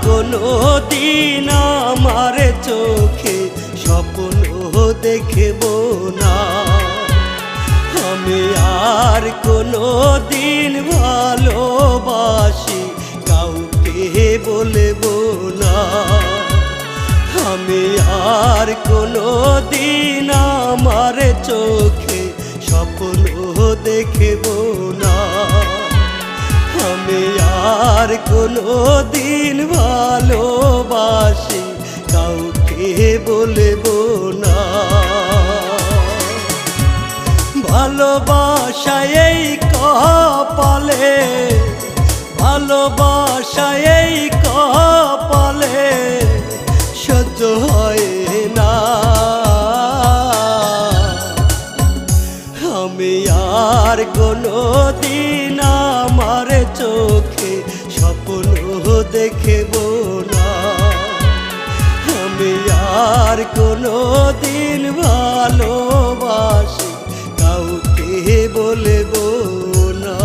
কোনো দিন আমার চোখে স্বপ্ন দেখব না। আমি আর কোনো দিন ভালোবাসি কাউকে বলবো না। আমি আর কোনো দিন আমার চোখে স্বপ্ন দেখব না। আমি আর কোনো দিন ভালোবাসি কাউকে বলবো না। ভালোবাসা এই কপালে, ভালোবাসা এই কপালে সহ্য হয় না। আমি আর কোনো দিন আমার চোখে স্বপ্ন দেখব না। আমি আর কোনো দিন ভালোবাসি কাউকে বলবো না।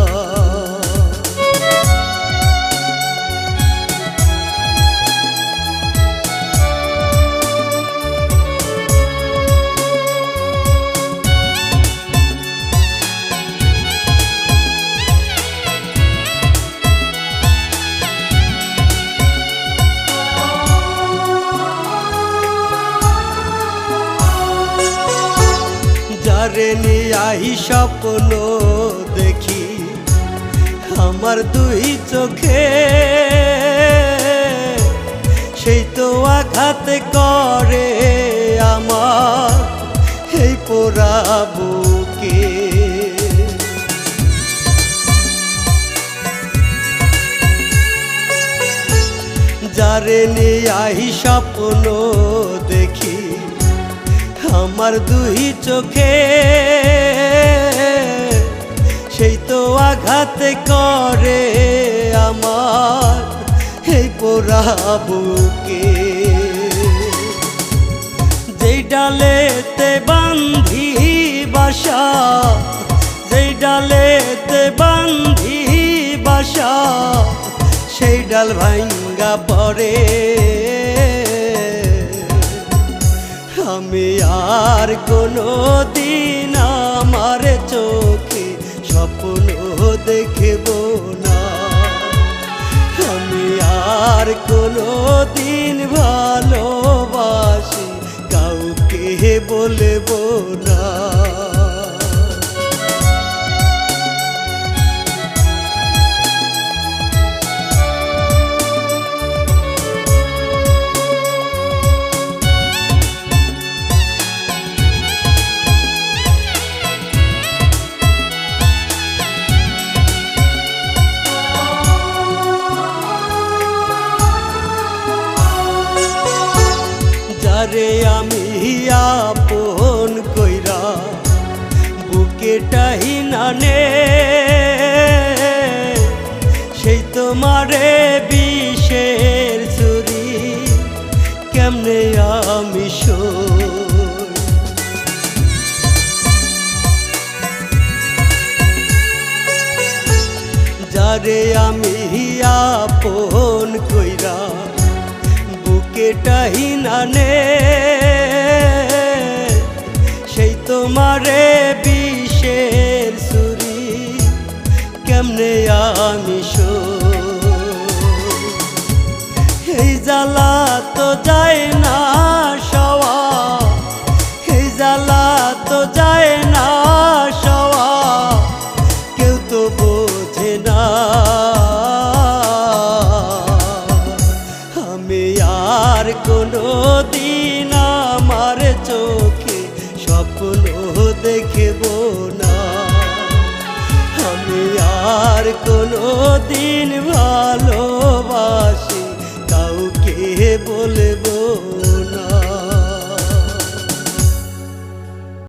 যারে নিয়াই স্বপ্ন দেখি আমার দুই চোখে, সেই তো আঘাত করে আমার এই পোড়া বুকে। যারে নিয়াই স্বপ্ন দেখি আমার দুই চোখে, সেই তো আঘাত করে আমার এই পোড়া বুকে। যেই ডালেতে বান্ধি বাসা, যেই ডালেতে বান্ধি বাসা, সেই ডাল ভাঙ্গা পড়ে। আমি আর কোনো দিন আমার চোখে স্বপ্ন দেখব না। আমি আর কোনো দিন ভালোবাসি কাউকে বলবো না। যারে আমি আপন কইরা বুকে টাইনানে, সেই তোমারে বিষের ছুরি কেমনে আমি সই। যারে আমি আপন কইরা বুকে টাইনানে, সেই তোমারে বিষের ছুরি কেমনে আমি সই। এই জ্বালা তো যায় না সওয়া, এই জ্বালা তো যায় না সওয়া, কেউ তো বোঝে না। আমি আর কোনো দিন আমার চোখে স্বপ্ন দেখব না। আমি আর কোনো দিন ভালোবাসি কাউকে বলবো